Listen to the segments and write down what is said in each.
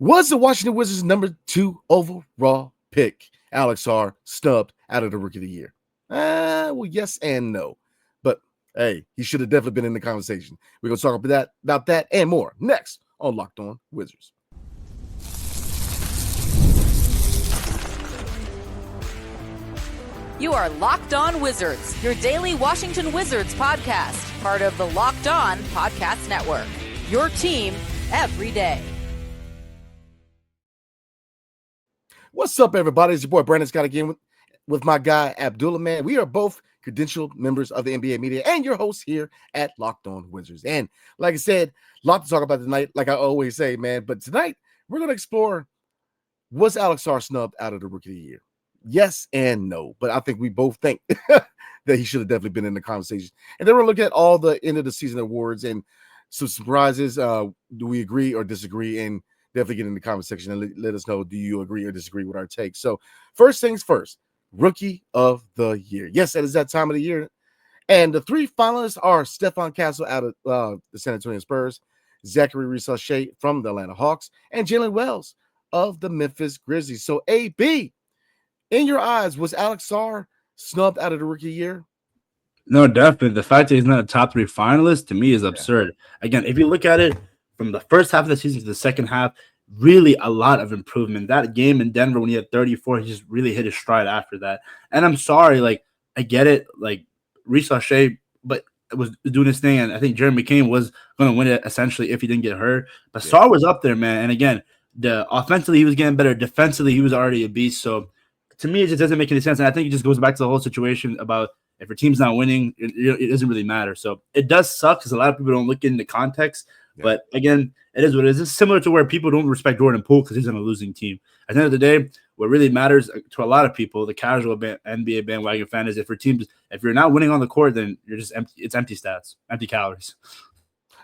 Was the Washington Wizards' number 2 overall pick, Alex Sarr, snubbed out of the Rookie of the Year? Well, yes and no. But hey, he should have definitely been in the conversation. We're going to talk about that and more next on Locked On Wizards. You are Locked On Wizards, your daily Washington Wizards podcast, part of the Locked On Podcast Network. Your team every day. What's up, everybody? It's your boy Brandon Scott again with my guy Abdullah, man. We are both credentialed members of the NBA media and your hosts here at Locked On Wizards. And like I said, a lot to talk about tonight, like I always say, man. But tonight, we're going to explore, was Alex Sarr snubbed out of the Rookie of the Year? Yes and no. But I think we both think that he should have definitely been in the conversation. And then we're going to look at all the end of the season awards and some surprises. Do we agree or disagree? And definitely get in the comment section and let us know, do you agree or disagree with our take? So first things first, Rookie of the Year. Yes, that is that time of the year. And the three finalists are Stephon Castle out of the San Antonio Spurs, Zachary Reese-Shea from the Atlanta Hawks, and Jalen Wells of the Memphis Grizzlies. So AB, in your eyes, was Alex Sarr snubbed out of the Rookie Year? No, definitely. The fact that he's not a top 3 finalist to me is absurd. Again, if you look at it from the first half of the season to the second half, really a lot of improvement. That game in Denver when he had 34, he just really hit his stride after that. And I'm sorry, like, I get it, like, Reese-Shea, but was doing his thing, and I think Jeremy McCain was going to win it essentially if he didn't get hurt. But Sarr was up there, man. And again, offensively he was getting better. Defensively, he was already a beast. So to me, it just doesn't make any sense. And I think it just goes back to the whole situation about if your team's not winning, it doesn't really matter. So it does suck because a lot of people don't look into context. Yeah. But again, it is what it is. It's similar to where people don't respect Jordan Poole because he's on a losing team. At the end of the day, what really matters to a lot of people, the casual NBA bandwagon fan, is if you're not winning on the court, then you're just empty. It's empty stats, empty calories.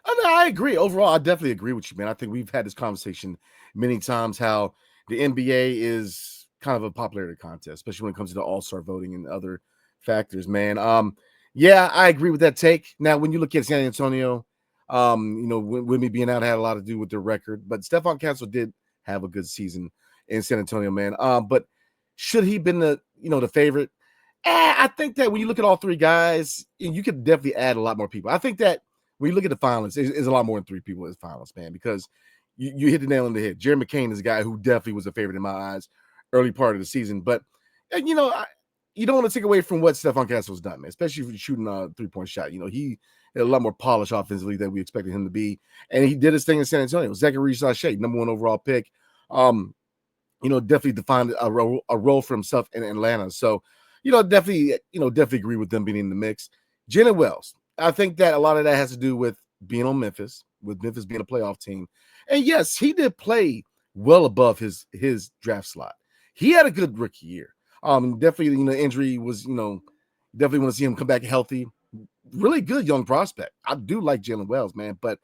I agree. Overall, I definitely agree with you, man. I think we've had this conversation many times how the NBA is kind of a popularity contest, especially when it comes to the All-Star voting and other factors, man. Yeah, I agree with that take. Now, when you look at San Antonio, with me being out had a lot to do with their record, but Stephon Castle did have a good season in San Antonio, man. But should he been the favorite? I think that when you look at all three guys, you could definitely add a lot more people. I think that when you look at the finalists, it's a lot more than 3 people as finalists, man, because you hit the nail on the head. Jeremy McCain is a guy who definitely was a favorite in my eyes early part of the season, but you don't want to take away from what Stephon Castle's done, man, especially if you're shooting a 3-point shot. He had a lot more polish offensively than we expected him to be, and he did his thing in San Antonio. Zachary Reese-Shea, number 1 overall pick, definitely defined a role for himself in Atlanta. So, definitely agree with them being in the mix. Jalen Wells, I think that a lot of that has to do with being on Memphis, with Memphis being a playoff team. And yes, he did play well above his draft slot. He had a good rookie year. Definitely, injury was, definitely want to see him come back healthy. Really good young prospect. I do like Jalen Wells, man. But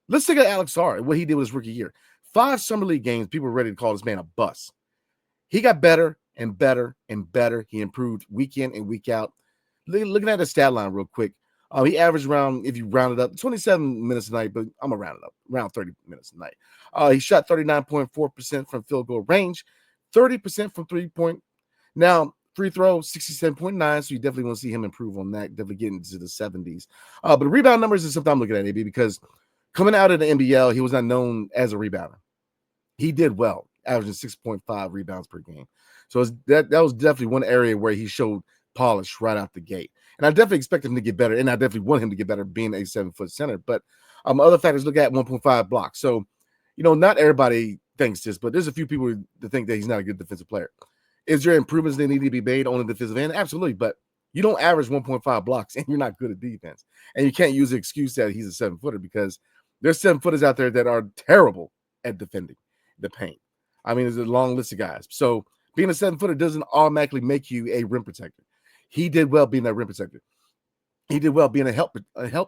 let's take at Alex Sarr, what he did with his rookie year. 5 summer league games, people were ready to call this man a bust. He got better and better and better. He improved week in and week out. Looking at the stat line real quick, he averaged around, if you round it up, 27 minutes a night, but I'm going to round it up, around 30 minutes a night. He shot 39.4% from field goal range, 30% from 3-point. Now, free throw, 67.9, so you definitely want to see him improve on that, definitely getting into the 70s. But the rebound numbers is something I'm looking at, AB, because coming out of the NBL, he was not known as a rebounder. He did well, averaging 6.5 rebounds per game. So that was definitely one area where he showed polish right out the gate. And I definitely expect him to get better, and I definitely want him to get better being a 7-foot center. But other factors look at 1.5 blocks. So, not everybody thinks this, but there's a few people that think that he's not a good defensive player. Is there improvements that need to be made on the defensive end? Absolutely, but you don't average 1.5 blocks, and you're not good at defense. And you can't use the excuse that he's a 7-footer because there's 7-footers out there that are terrible at defending the paint. I mean, there's a long list of guys. So being a 7-footer doesn't automatically make you a rim protector. He did well being that rim protector. He did well being a help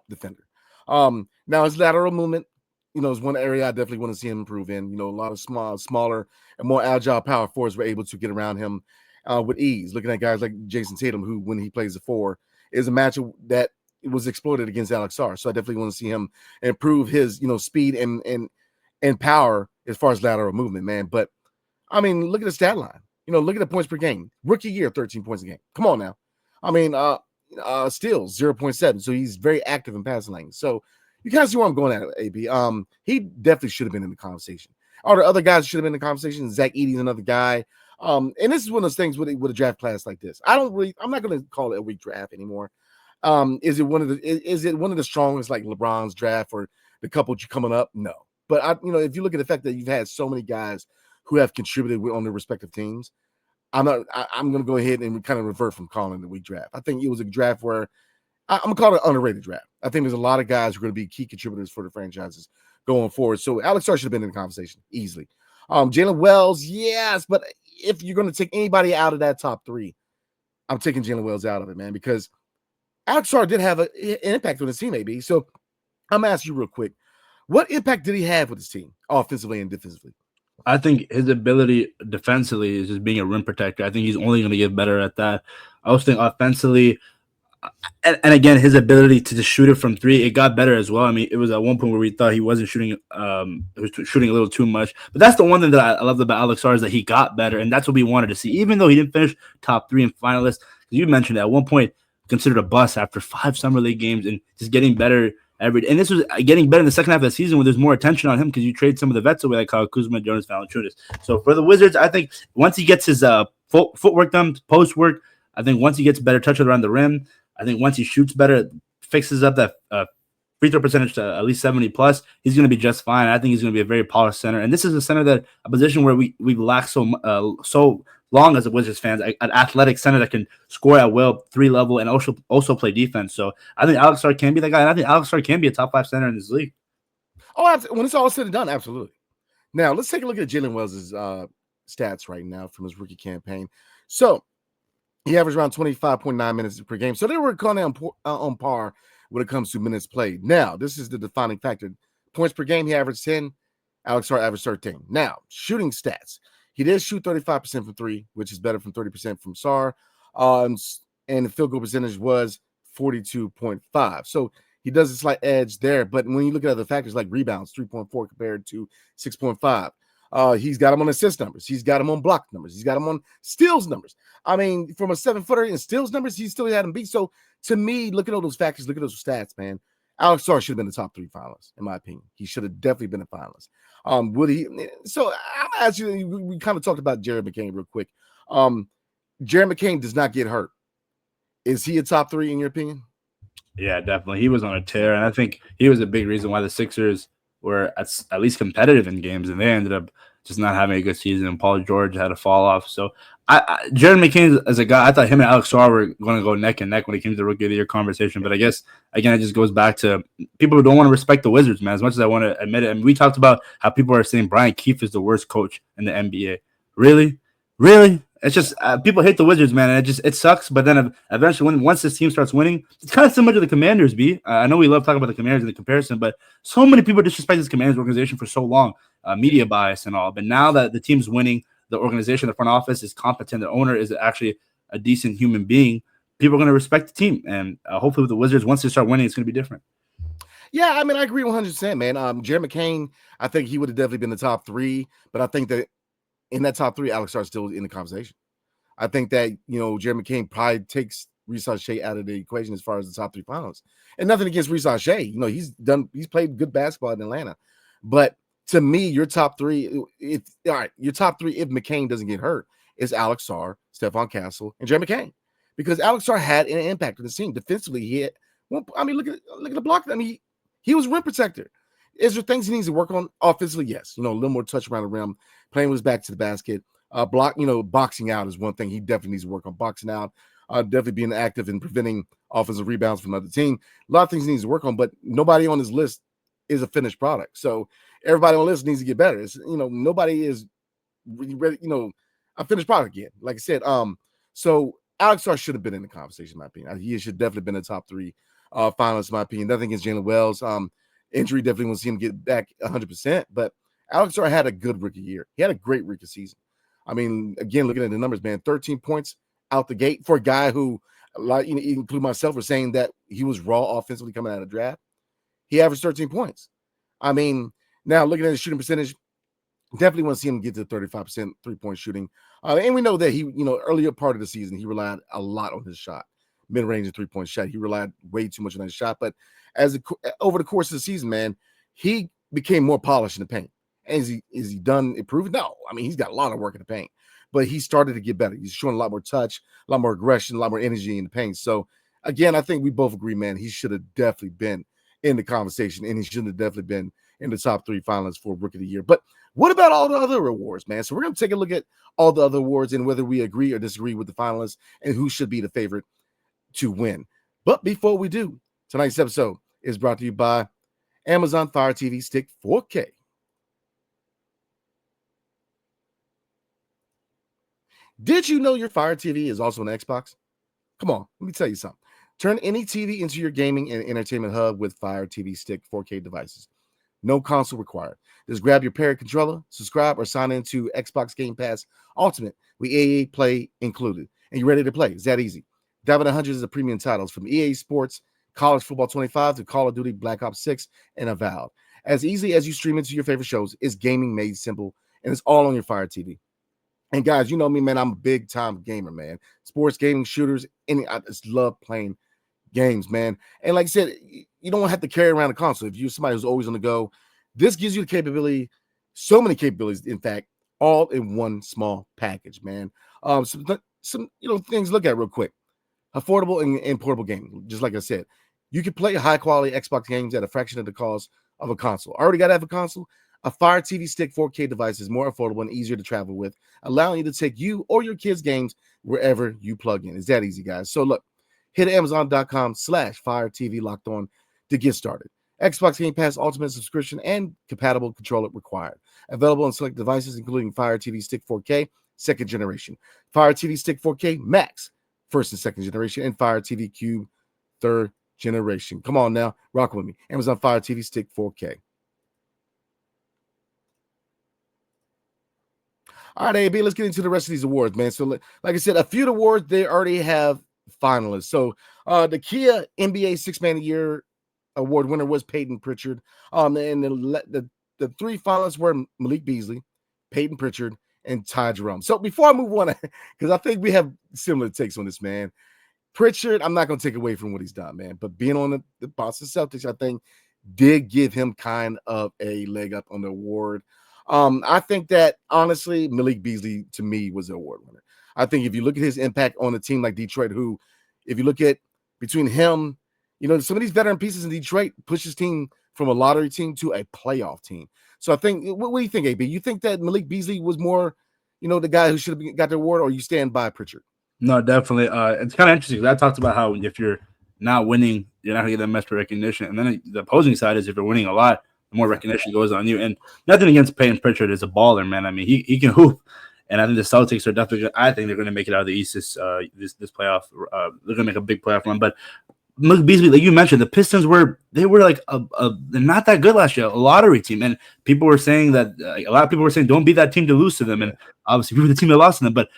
defender. Now his lateral movement, is one area I definitely want to see him improve in. A lot of smaller and more agile power forwards were able to get around him with ease. Looking at guys like Jason Tatum, who, when he plays the 4, is a matchup that was exploited against Alex Sarr. So I definitely want to see him improve his, speed and power as far as lateral movement, man. But I mean, look at the stat line. Look at the points per game. Rookie year, 13 points a game. Come on now. I mean, steals 0.7. So he's very active in passing lanes. So you kind of see where I'm going at, AB. He definitely should have been in the conversation. Are there other guys who should have been in the conversation? Zach Edey's another guy. And this is one of those things with a draft class like this. I'm not going to call it a weak draft anymore. Is it one of the strongest like LeBron's draft or the couple coming up? No. But if you look at the fact that you've had so many guys who have contributed on their respective teams, I'm going to go ahead and kind of revert from calling it a weak draft. I think it was a draft where I'm going to call it an underrated draft. I think there's a lot of guys who are going to be key contributors for the franchises going forward. So Alex Sarr should have been in the conversation easily. Jalen Wells, yes, but if you're going to take anybody out of that top three, I'm taking Jalen Wells out of it, man, because Alex Sarr did have an impact on his team, AB. So I'm going to ask you real quick, what impact did he have with his team, offensively and defensively? I think his ability defensively is just being a rim protector. I think he's only going to get better at that. I also think offensively, and again, his ability to just shoot it from three, it got better as well. I mean, it was at one point where we thought he wasn't shooting, he was shooting a little too much. But that's the one thing that I loved about Alex Sarr is that he got better, and that's what we wanted to see. Even though he didn't finish top 3 in finalists, you mentioned at one point considered a bust after 5 summer league games and just getting better every day. And this was getting better in the second half of the season when there's more attention on him because you trade some of the vets away like Kyle Kuzma, Jonas Valanciunas. So for the Wizards, I think once he gets his footwork done, post work, I think once he gets better touch around the rim, I think once he shoots better, fixes up that free throw percentage to at least 70 plus, he's going to be just fine. I think he's going to be a very polished center. And this is a position where we lack so long as a Wizards fans, an athletic center that can score at will, 3-level, and also play defense. So I think Alex Sarr can be that guy, and I think Alex Sarr can be a top 5 center in this league. Oh, when it's all said and done, absolutely. Now, let's take a look at Jalen Wells' stats right now from his rookie campaign. So he averaged around 25.9 minutes per game. So they were kind of on par when it comes to minutes played. Now, this is the defining factor. Points per game, he averaged 10. Alex Sarr averaged 13. Now, shooting stats. He did shoot 35% from 3, which is better from 30% from Sarr. And the field goal percentage was 42.5. So he does a slight edge there. But when you look at other factors like rebounds, 3.4 compared to 6.5. He's got him on assist numbers. He's got him on block numbers. He's got him on steals numbers. I mean, from a 7-footer in steals numbers, he still had him beat. So to me, look at all those factors. Look at those stats, man. Alex Sarr should have been the top 3 finalists, in my opinion. He should have definitely been a finalist. Would he? So I'm asking you, we kind of talked about Jared McCain real quick. Jared McCain does not get hurt. Is he a top 3 in your opinion? Yeah, definitely. He was on a tear, and I think he was a big reason why the Sixers were at least competitive in games, and they ended up just not having a good season, and Paul George had a fall off. So Jared McCain as a guy, I thought him and Alex Sarr were going to go neck and neck when it came to the Rookie of the Year conversation. But I guess, again, it just goes back to people who don't want to respect the Wizards, man, as much as I want to admit it. I mean, we talked about how people are saying Brian Keefe is the worst coach in the NBA. Really? It's just people hate the Wizards, man, and it sucks. But then eventually, once this team starts winning, it's kind of similar to the Commanders. I know we love talking about the Commanders in the comparison, but so many people disrespect this Commanders organization for so long, media bias and all. But now that the team's winning, the organization, the front office is competent, the owner is actually a decent human being, people are going to respect the team. And hopefully with the Wizards, once they start winning, it's going to be different. Yeah, I mean, I agree 100%, man. Jared McCain, I think he would have definitely been the top 3, but I think that in that top 3, Alex Sarr is still in the conversation. I think that, Jared McCain probably takes Reese Shea out of the equation as far as the top 3 finals. And nothing against Reese Shea. He's played good basketball in Atlanta. But to me, your top 3, your top 3, if McCain doesn't get hurt, is Alex Sarr, Stephon Castle, and Jared McCain. Because Alex Sarr had an impact on the team. Defensively, look at the block. I mean, he was rim protector. Is there things he needs to work on offensively? Yes. A little more touch around the rim, playing with his back to the basket. Boxing out is one thing he definitely needs to work on. Boxing out, definitely being active and preventing offensive rebounds from another team. A lot of things he needs to work on, but nobody on his list is a finished product. So everybody on the list needs to get better. Nobody is ready, a finished product yet. Like I said, so Alex Sarr should have been in the conversation, in my opinion. He should definitely been in the top 3 finalists, in my opinion. Nothing against Jalen Wells. Injury definitely wants to see him get back 100%, but Alex Sarr had a good rookie year. He had a great rookie season. I mean, again, looking at the numbers, man, 13 points out the gate for a guy who, including myself, were saying that he was raw offensively coming out of the draft. He averaged 13 points. I mean, now looking at his shooting percentage, Definitely want to see him get to 35% 3-point shooting. And we know that he, earlier part of the season, he relied a lot on his shot, mid-range and 3-point shot. He relied way too much on his shot. But over the course of the season, man, he became more polished in the paint. And is he done improving? No. I mean, he's got a lot of work in the paint. But he started to get better. He's showing a lot more touch, a lot more aggression, a lot more energy in the paint. So, again, I think we both agree, man, he should have definitely been in the conversation, and he should have definitely been in the top 3 finalists for Rookie of the Year. But what about all the other awards, man? So we're going to take a look at all the other awards and whether we agree or disagree with the finalists and who should be the favorite to win. But before we do, tonight's episode is brought to you by Amazon Fire TV Stick 4K. Did you know your Fire TV is also an Xbox? Come on, let me tell you something. Turn any TV into your gaming and entertainment hub with Fire TV Stick 4K devices. No console required. Just grab your paired controller, subscribe, or sign into Xbox Game Pass Ultimate with EA Play included. And you're ready to play. It's that easy. Dive into hundreds of premium titles from EA Sports, College Football 25 to Call of Duty Black Ops 6 and Avowed. As easy as you stream into your favorite shows, it's gaming made simple, and it's all on your Fire TV. And guys, you know me, man, I'm a big time gamer, man. Sports, gaming, shooters, I just love playing games, man. And like I said, you don't have to carry around a console. If you're somebody who's always on the go, this gives you the capability, so many capabilities, in fact, all in one small package, man. Some things to look at real quick. Affordable and portable gaming. Just like I said, you can play high quality Xbox games at a fraction of the cost of a console. Already got to have a console? A Fire TV Stick 4K device is more affordable and easier to travel with, allowing you to take you or your kids' games wherever you plug in. It's that easy, guys. So look, hit Amazon.com/Fire TV Locked On to get started. Xbox Game Pass Ultimate subscription and compatible controller required. Available on select devices, including Fire TV Stick 4K, second generation, Fire TV Stick 4K Max, first and second generation, and Fire TV Cube, third generation. Come on now, rock with me. Amazon Fire TV Stick 4K. All right, AB, let's get into the rest of these awards, man. So, like I said, a few awards, they already have finalists. So, the Kia NBA Six-Man of the Year award winner was Peyton Pritchard. And the 3 finalists were Malik Beasley, Peyton Pritchard, and Ty Jerome. So, before I move on, because I think we have similar takes on this, man. Pritchard, I'm not going to take away from what he's done, man. But being on the Boston Celtics, I think, did give him kind of a leg up on the award. I think that, honestly, Malik Beasley, to me, was the award winner. I think if you look at his impact on a team like Detroit, who, if you look at between him, some of these veteran pieces in Detroit push his team from a lottery team to a playoff team. So I think, what do you think, AB? You think that Malik Beasley was more, the guy who should have got the award, or you stand by Pritchard? No, definitely. It's kind of interesting because I talked about how if you're not winning, you're not going to get that much recognition. And then the opposing side is if you're winning a lot, the more recognition goes on you. And nothing against Peyton Pritchard is a baller, man. I mean, he can hoop. And I think the Celtics are definitely – I think they're going to make it out of the East this playoff. They're going to make a big playoff run. But Malik Beasley, like you mentioned, the Pistons were like they're not that good last year, a lottery team. And people were saying that a lot of people were saying don't be that team to lose to them. And obviously we were the team that lost to them. But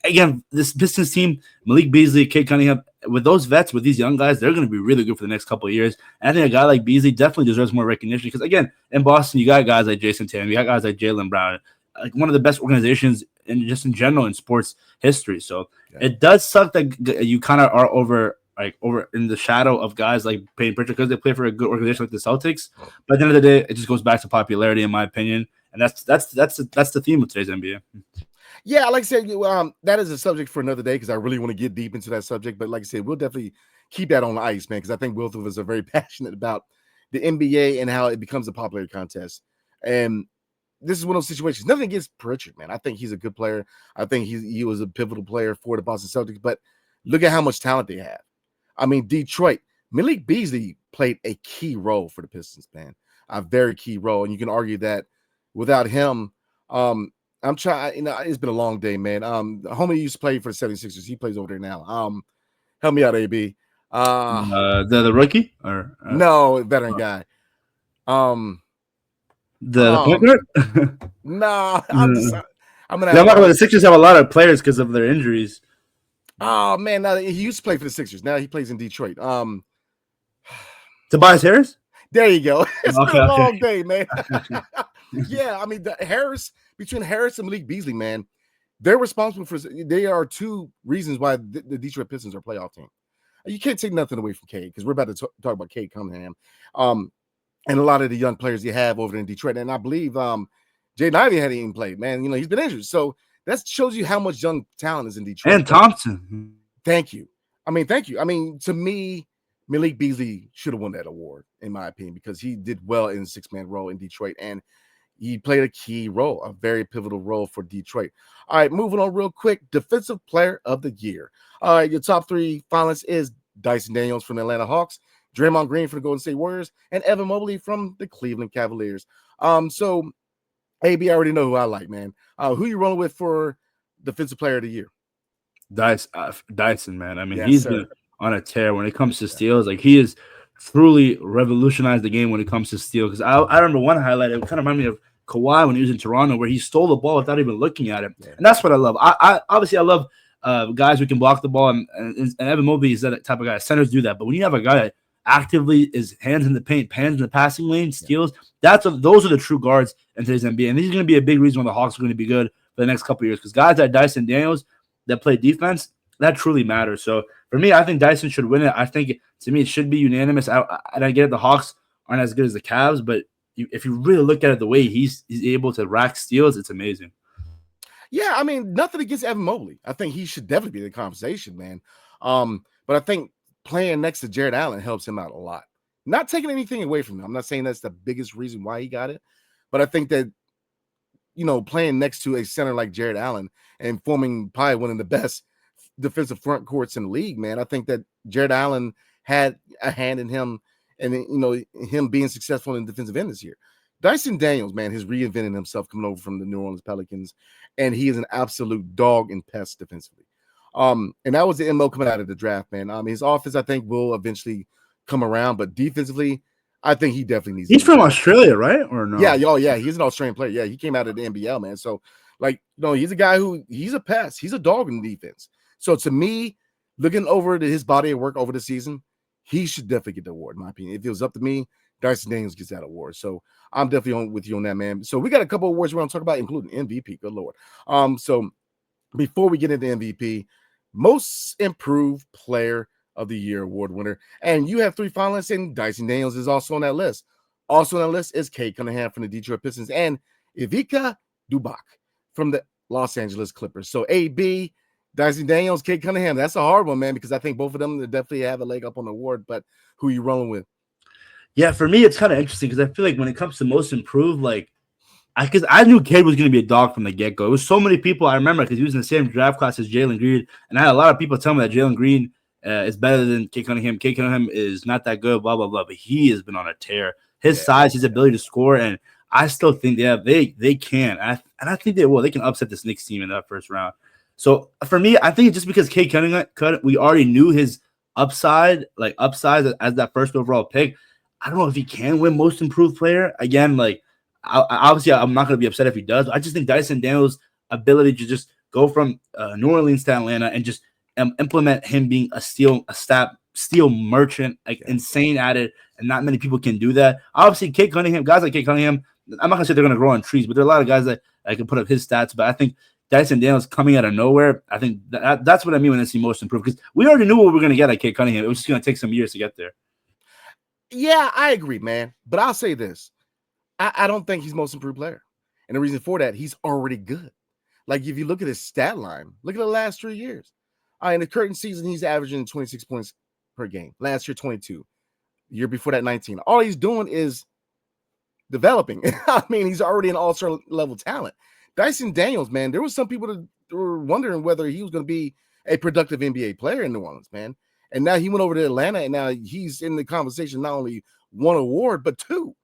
again, this Pistons team, Malik Beasley, Kate Cunningham, with those vets, with these young guys, they're going to be really good for the next couple of years. And I think a guy like Beasley definitely deserves more recognition because, again, in Boston, you got guys like Jason Tatum, you got guys like Jaylen Brown, like one of the best organizations in general in sports history. So it does suck that you kind of are over in the shadow of guys like Peyton Pritchard because they play for a good organization like the Celtics. But at the end of the day, it just goes back to popularity, in my opinion, and that's the theme of today's NBA. Yeah, like I said, that is a subject for another day because I really want to get deep into that subject. But like I said, we'll definitely keep that on the ice, man, because I think both of us are very passionate about the NBA and how it becomes a popularity contest. And this is one of those situations. Nothing against Pritchard, man. I think he's a good player. I think he was a pivotal player for the Boston Celtics. But look at how much talent they have. I mean, Detroit, Malik Beasley played a key role for the Pistons, man. A very key role. And you can argue that without him, I'm trying, it's been a long day, man. Homie used to play for the 76ers. He plays over there now. Help me out, AB. The rookie? Or no, veteran guy. The point guard? Nah, I'm gonna. The Sixers have a lot of players because of their injuries. Oh man, now he used to play for the Sixers. Now he plays in Detroit. Tobias Harris? There you go. It's been a long day, man. Yeah, I mean, between Harris and Malik Beasley, man, they're responsible for. They are two reasons why the Detroit Pistons are a playoff team. You can't take nothing away from Cade because we're about to talk about Cade Cunningham, and a lot of the young players you have over in Detroit. And I believe Jaden Ivey hadn't even played. Man, he's been injured, so that shows you how much young talent is in Detroit. And Thompson. Thank you. Thank you. To me, Malik Beasley should have won that award, in my opinion, because he did well in 6-man role in Detroit, and he played a key role, a very pivotal role for Detroit. All right, moving on real quick. Defensive Player of the Year. All right, your top 3 finalists is Dyson Daniels from the Atlanta Hawks, Draymond Green from the Golden State Warriors, and Evan Mobley from the Cleveland Cavaliers. So, AB, I already know who I like, man. Who you rolling with for Defensive Player of the Year? Dyson, man. Yes, he's been on a tear when it comes to steals. Like, he has truly revolutionized the game when it comes to steal. Because I remember one highlight, it kind of reminded me of Kawhi when he was in Toronto, where he stole the ball without even looking at it. Yeah. And that's what I love. I obviously love guys who can block the ball, and Evan Mobley is that type of guy. Centers do that. But when you have a guy that actively is hands in the paint, hands in the passing lane, steals, those are the true guards in today's NBA. And this is going to be a big reason why the Hawks are going to be good for the next couple of years, because guys like Dyson Daniels that play defense, that truly matters. So for me, I think Dyson should win it. I think, to me, it should be unanimous. And I get it, the Hawks aren't as good as the Cavs, but if you really look at it, the way he's able to rack steals, it's amazing. Yeah, nothing against Evan Mobley. I think he should definitely be in the conversation, man. But I think playing next to Jared Allen helps him out a lot. Not taking anything away from him. I'm not saying that's the biggest reason why he got it, but I think that, playing next to a center like Jared Allen and forming probably one of the best defensive front courts in the league, man, I think that Jared Allen had a hand in him and, him being successful in defensive end this year. Dyson Daniels, man, has reinvented himself coming over from the New Orleans Pelicans, and he is an absolute dog and pest defensively. And that was the MO coming out of the draft, man. His offense, I think, will eventually come around, but defensively, I think he definitely needs. He's from Australia, right? Or no? Yeah, yeah, he's an Australian player. Yeah, he came out of the NBL, man. So, he's a guy he's a pest. He's a dog in defense. So, to me, looking over to his body of work over the season, he should definitely get the award, in my opinion. If it was up to me, Dyson Daniels gets that award. So, I'm definitely with you on that, man. So, we got a couple of awards we're going to talk about, including MVP. Good Lord. So, before we get into MVP, Most Improved Player of the Year award winner. And you have 3 finalists, and Dyson Daniels is also on that list. Also on that list is Cade Cunningham from the Detroit Pistons and Ivica Zubac from the Los Angeles Clippers. So AB, Dyson Daniels, Cade Cunningham. That's a hard one, man, because I think both of them definitely have a leg up on the award. But who are you rolling with? Yeah, for me, it's kind of interesting because I feel like when it comes to Most Improved, because I knew Cade was going to be a dog from the get-go. It was so many people I remember because he was in the same draft class as Jalen Green, and I had a lot of people tell me that Jalen Green is better than Cade Cunningham. Cade Cunningham is not that good, blah, blah, blah, but he has been on a tear. His size, his ability to score, and I still think they can. And I think they will. They can upset this Knicks team in that first round. So for me, I think just because Cade Cunningham, we already knew his upside as that first overall pick. I don't know if he can win Most Improved Player. Again, obviously, I'm not going to be upset if he does. I just think Dyson Daniels' ability to just go from New Orleans to Atlanta and just implement him being a steal merchant, insane at it, and not many people can do that. Obviously, guys like Cade Cunningham, I'm not going to say they're going to grow on trees, but there are a lot of guys that can put up his stats. But I think Dyson Daniels coming out of nowhere, I think that's what I mean when I see Most Improved, because we already knew what we were going to get at Cade Cunningham. It was just going to take some years to get there. Yeah, I agree, man. But I'll say this. I don't think he's Most Improved Player. And the reason for that, he's already good. If you look at his stat line, look at the last 3 years. In the current season, he's averaging 26 points per game. Last year, 22. The year before that, 19. All he's doing is developing. He's already an all-star level talent. Dyson Daniels, man, there was some people that were wondering whether he was going to be a productive NBA player in New Orleans, man. And now he went over to Atlanta, and now he's in the conversation, not only 1 award, but 2.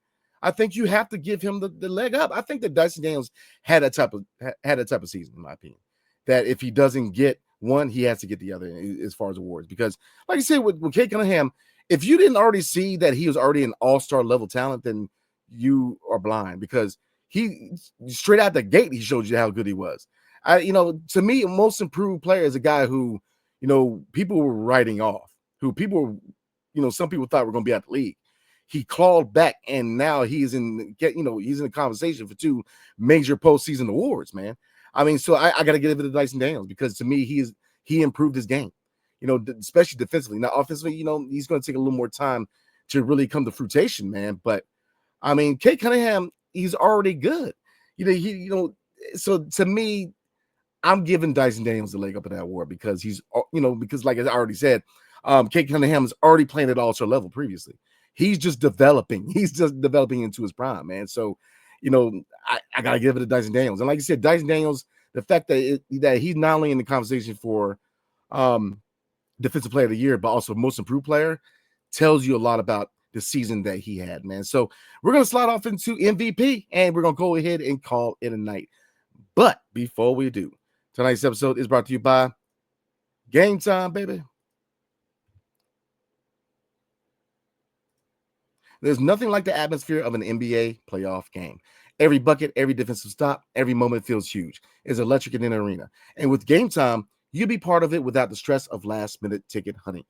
I think you have to give him the leg up. I think that Dyson Daniels had a type of season, in my opinion, that if he doesn't get one, he has to get the other as far as awards. Because, like I said, with Cade Cunningham, if you didn't already see that he was already an all-star level talent, then you are blind, because he straight out the gate, he showed you how good he was. To me, Most Improved Player is a guy who, people were writing off, who people, some people thought were going to be out the league. he clawed back, and now he's in the conversation for 2 major postseason awards, man. I mean, so I got to give it to Dyson Daniels because to me he improved his game, especially defensively. Now offensively, he's going to take a little more time to really come to fruition, man. But I mean, Kate Cunningham, he's already good, So to me, I'm giving Dyson Daniels the leg up in that award because because like I already said, Kate Cunningham is already playing at all-star level previously. He's just developing. He's just developing into his prime, man. So, I got to give it to Dyson Daniels. And like you said, Dyson Daniels, the fact that he's not only in the conversation for Defensive Player of the Year, but also Most Improved Player tells you a lot about the season that he had, man. So we're going to slide off into MVP, and we're going to go ahead and call it a night. But before we do, tonight's episode is brought to you by Gametime, baby. There's nothing like the atmosphere of an NBA playoff game. Every bucket, every defensive stop, every moment feels huge. It's electric in an arena. And with Gametime, you'll be part of it without the stress of last-minute ticket hunting.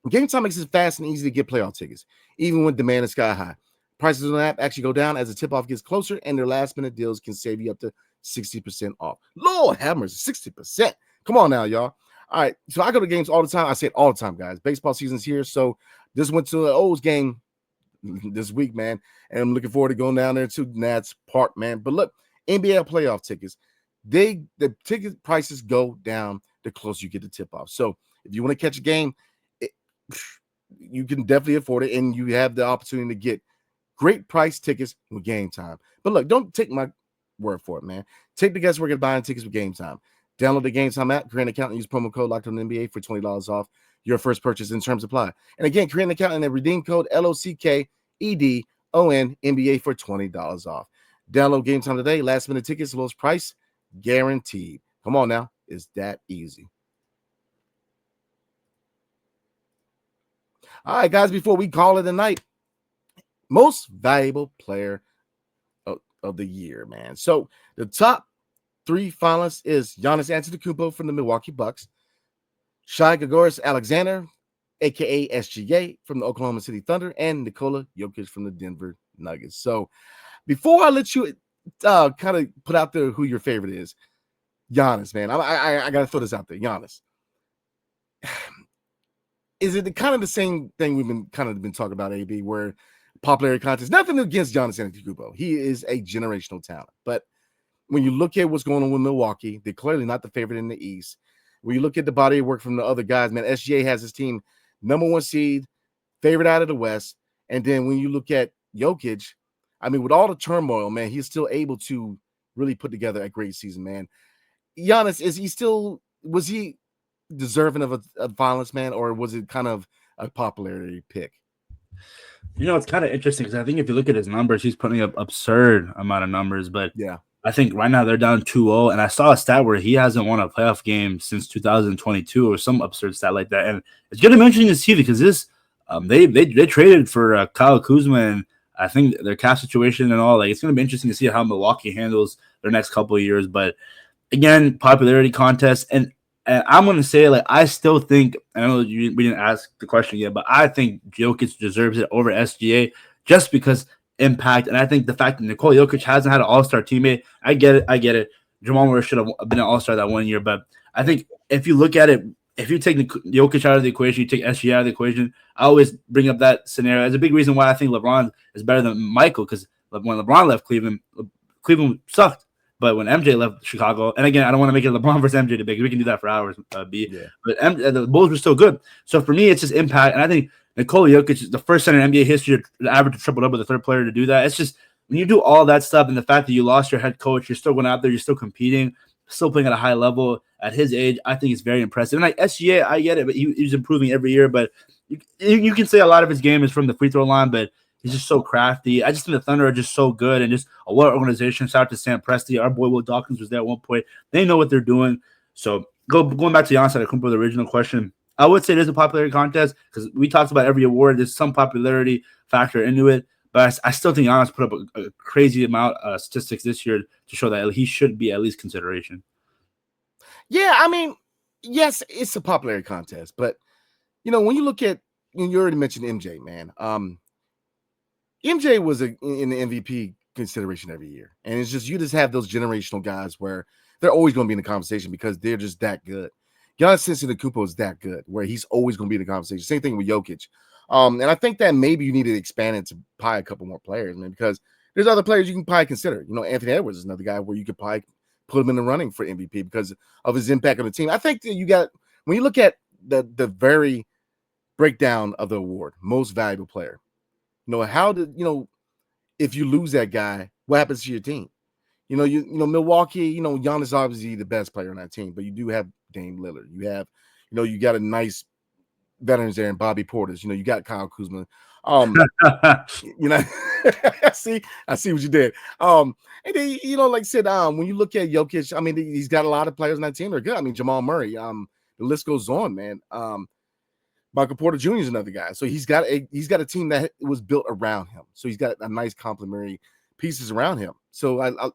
Gametime makes it fast and easy to get playoff tickets, even when demand is sky high. Prices on the app actually go down as the tip-off gets closer, and their last-minute deals can save you up to 60% off. Lord have mercy, 60%. Come on now, y'all. All right, so I go to games all the time. I say it all the time, guys. Baseball season's here, so just went to an O's game this week, man, and I'm looking forward to going down there to Nats Park, man. But look, NBA playoff tickets, the ticket prices go down the closer you get to tip-off. So if you want to catch a game, you can definitely afford it, and you have the opportunity to get great price tickets with Gametime. But look, don't take my word for it, man. Take the guesswork of buying tickets with Gametime. Download the Gametime app, create an account, and use promo code LOCKEDONNBA for $20 off your first purchase. In terms apply. And again, create an account and then redeem code LOCKEDONNBA for $20 off. Download Gametime today. Last minute tickets, lowest price guaranteed. Come on now, it's that easy. All right, guys, before we call it a night, most valuable player of the year, man. So the top 3 finalists is Giannis Antetokounmpo from the Milwaukee Bucks, Shai Gilgeous-Alexander, a.k.a. SGA, from the Oklahoma City Thunder, and Nikola Jokic from the Denver Nuggets. So before I let you kind of put out there who your favorite is, Giannis, man, I got to throw this out there. Giannis. Is it kind of the same thing we've been talking about, AB, where popularity contest, nothing against Giannis Antetokounmpo. He is a generational talent. But when you look at what's going on with Milwaukee, they're clearly not the favorite in the East. When you look at the body of work from the other guys, man, SGA has his team number 1 seed, favorite out of the West. And then when you look at Jokic, I mean, with all the turmoil, man, he's still able to really put together a great season, man. Giannis, was he deserving of a finalist, man, or was it kind of a popularity pick? It's kind of interesting because I think if you look at his numbers, he's putting up absurd amount of numbers. But yeah, I think right now they're down 2-0, and I saw a stat where he hasn't won a playoff game since 2022 or some absurd stat like that. And it's going to be interesting to see because this they traded for Kyle Kuzma, and I think their cap situation and all, like, it's going to be interesting to see how Milwaukee handles their next couple of years. But again, popularity contest, and I'm going to say, like, I still think, I know we didn't ask the question yet, but I think Jokic deserves it over SGA just because impact. And I think the fact that Nikola Jokic hasn't had an all-star teammate, I get it. Jamal Murray should have been an all-star that 1 year. But I think if you look at it, if you take Jokic out of the equation, you take SGA out of the equation, I always bring up that scenario. It's a big reason why I think LeBron is better than Michael, because when LeBron left Cleveland sucked. But when MJ left Chicago, and again, I don't want to make it LeBron versus MJ debate. We can do that for hours, B. Yeah. But the Bulls were still good. So for me, it's just impact. And I think Nikola Jokic is the first center in NBA history to average a triple-double, the third player to do that. It's just when you do all that stuff and the fact that you lost your head coach, you're still going out there, you're still competing, still playing at a high level at his age, I think it's very impressive. And like SGA, I get it, but he's improving every year. But you can say a lot of his game is from the free throw line, but he's just so crafty. I just think the Thunder are just so good and just a what organization. Shout out to Sam Presti. Our boy Will Dawkins was there at one point. They know what they're doing. So going back to Giannis Antetokounmpo, the original question, I would say there's a popularity contest because we talked about every award. There's some popularity factor into it. But I still think Giannis put up a crazy amount of statistics this year to show that he should be at least consideration. Yeah, I mean, yes, it's a popularity contest. But, when you look at, you already mentioned MJ, man. MJ was in the MVP consideration every year. And it's just, you just have those generational guys where they're always going to be in the conversation because they're just that good. Giannis Antetokounmpo is that good where he's always going to be in the conversation. Same thing with Jokic. And I think that maybe you need to expand it to probably a couple more players, man, because there's other players you can probably consider. You know, Anthony Edwards is another guy where you could probably put him in the running for MVP because of his impact on the team. I think that you got, when you look at the very breakdown of the award, most valuable player, you know, how did, you know, if you lose that guy, what happens to your team? You know, Milwaukee, you know, Giannis is obviously the best player on that team, but you do have Dame Lillard. You have, you know, you got a nice veterans there and Bobby Portis. You know, you got Kyle Kuzma. You know, I see what you did. And then, you know, like I said, when you look at Jokic, I mean, he's got a lot of players on that team that are good. I mean, Jamal Murray, the list goes on, man. Michael Porter Jr. is another guy. So he's got a team that was built around him. So he's got a nice complementary pieces around him. So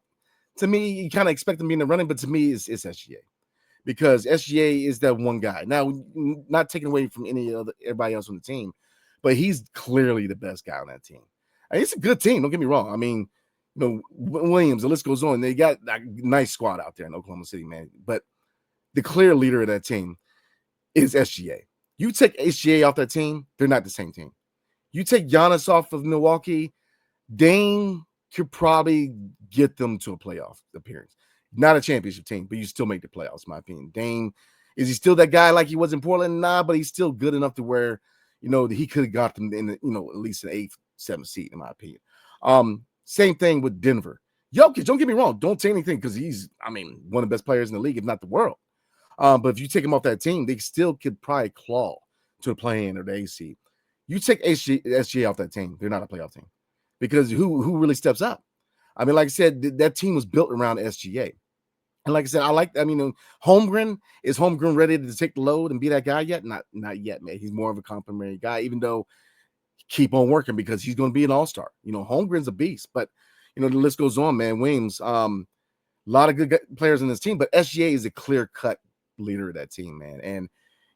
to me, you kind of expect him to be in the running, but to me, it's SGA. Because SGA is that one guy. Now, not taking away from everybody else on the team, but he's clearly the best guy on that team. And it's a good team. Don't get me wrong. I mean, you know, Williams, the list goes on. They got a nice squad out there in Oklahoma City, man. But the clear leader of that team is SGA. You take SGA off that team, they're not the same team. You take Giannis off of Milwaukee, Dame could probably get them to a playoff appearance. Not a championship team, but you still make the playoffs, in my opinion. Dame, is he still that guy like he was in Portland? Nah, but he's still good enough to where, you know, he could have got them in, you know, at least an 8th, 7th seed, in my opinion. Same thing with Denver. Jokic, don't get me wrong. Don't say anything because he's, I mean, one of the best players in the league, if not the world. But if you take him off that team, they still could probably claw to the play-in or the AC. You take SGA off that team, they're not a playoff team. Because who really steps up? I mean, like I said, that team was built around SGA. And like I said, Holmgren. Is Holmgren ready to take the load and be that guy yet? Not yet, man. He's more of a complimentary guy, even though keep on working because he's going to be an all-star. You know, Holmgren's a beast, but, you know, the list goes on, man. Williams, a lot of good players in this team, but SGA is a clear-cut leader of that team, man. And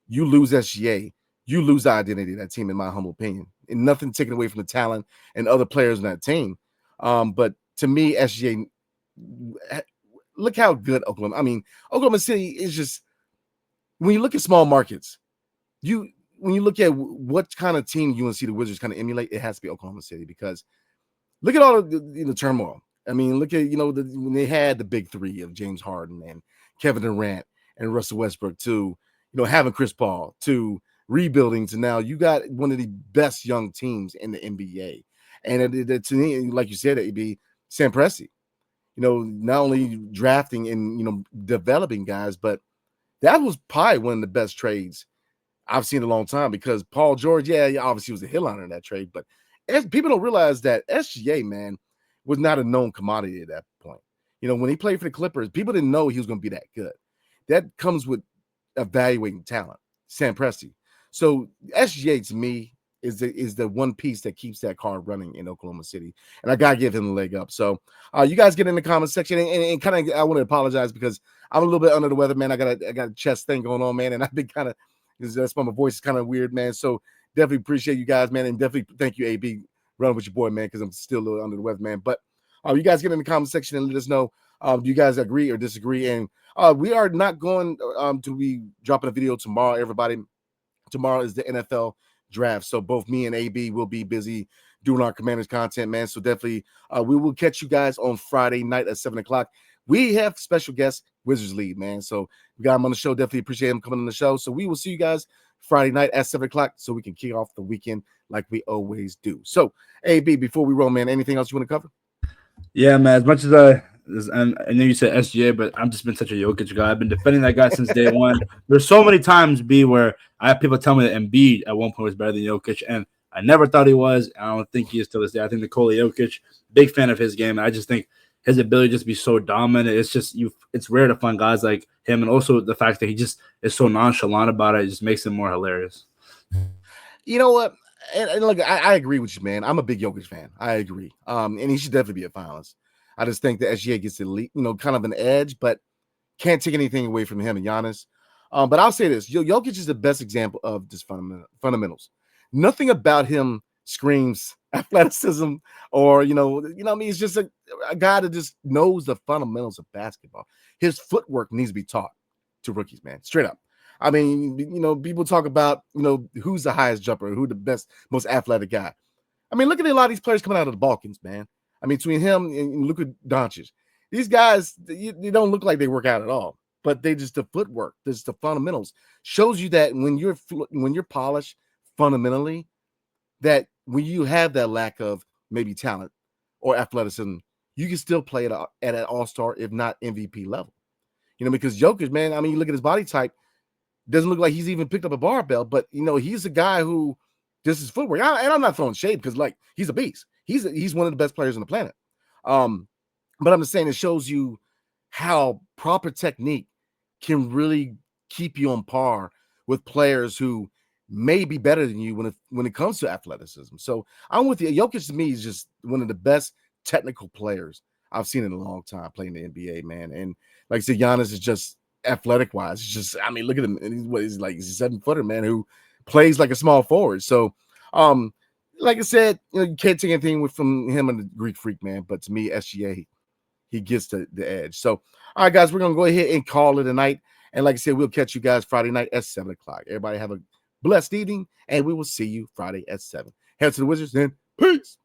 you lose SGA, you lose the identity of that team, in my humble opinion. And nothing taken away from the talent and other players in that team. But to me, SGA, look how good Oklahoma City is just, when you look at small markets, when you look at what kind of team you want to see the Wizards kind of emulate, it has to be Oklahoma City, because look at all of the turmoil. I mean, look at, you know, when they had the big three of James Harden and Kevin Durant and Russell Westbrook, to, you know, having Chris Paul, to rebuilding, to now you got one of the best young teams in the NBA. And to me, like you said, it'd be Sam Presti. You know, not only drafting and, you know, developing guys, but that was probably one of the best trades I've seen in a long time, because Paul George, obviously was a headliner in that trade, but people don't realize that SGA, man, was not a known commodity at that point. You know, when he played for the Clippers, people didn't know he was going to be that good. That comes with evaluating talent, Sam Presti. So SGA, to me, is the one piece that keeps that car running in Oklahoma City, and I gotta give him the leg up. So you guys get in the comment section, and kind of, I want to apologize because I'm a little bit under the weather, man. I got a chest thing going on, man, and I've been kind of, that's why my voice is kind of weird, man. So definitely appreciate you guys, man, and definitely thank you, AB, running with your boy, man, because I'm still a little under the weather, man. But you guys get in the comment section and let us know, do you guys agree or disagree? And we are not going to be dropping a video tomorrow, everybody. Tomorrow is the NFL draft, so both me and AB will be busy doing our Commanders content, man. So definitely we will catch you guys on Friday night at 7:00. We have special guest Wizards lead, man, so we got him on the show. Definitely appreciate him coming on the show. So we will see you guys Friday night at 7:00, so we can kick off the weekend like we always do. So AB, before we roll, man, anything else you want to cover? Yeah, man, as much as I know you said SGA, but I've just been such a Jokic guy. I've been defending that guy since day one. There's so many times, where I have people tell me that Embiid at one point was better than Jokic, and I never thought he was. I don't think he is to this day. I think Nikola Jokic, big fan of his game, and I just think his ability to just be so dominant. It's just it's rare to find guys like him, and also the fact that he just is so nonchalant about it just makes him more hilarious. You know what? And look, I agree with you, man. I'm a big Jokic fan. I agree. And he should definitely be a finalist. I just think that SGA gets elite, you know, kind of an edge, but can't take anything away from him and Giannis. But I'll say this: Jokic is the best example of just fundamentals. Nothing about him screams athleticism, or I mean, it's just a guy that just knows the fundamentals of basketball. His footwork needs to be taught to rookies, man, straight up. I mean, people talk about, who's the highest jumper, who the best, most athletic guy. I mean, look at a lot of these players coming out of the Balkans, man. I mean, between him and Luka Doncic, these guys, they don't look like they work out at all, but they just, the footwork, just the fundamentals shows you that when you're polished fundamentally, that when you have that lack of maybe talent or athleticism, you can still play at an all-star, if not MVP level. Because Jokic, man, I mean, you look at his body type, doesn't look like he's even picked up a barbell, but he's a guy who this is footwork. And I'm not throwing shade because he's a beast. He's one of the best players on the planet. But I'm just saying it shows you how proper technique can really keep you on par with players who may be better than you when it comes to athleticism. So I'm with you. Jokic to me is just one of the best technical players I've seen in a long time playing the NBA, man. And like I said, Giannis is just athletic wise. It's just, I mean, look at him. He's a 7-footer, man, who plays like a small forward. So, like I said, you can't take anything from him and the Greek Freak, man. But to me, SGA, he gets the edge. So, all right, guys, we're going to go ahead and call it a night. And like I said, we'll catch you guys Friday night at 7 o'clock. Everybody have a blessed evening, and we will see you Friday at 7. Head to the Wizards, then peace.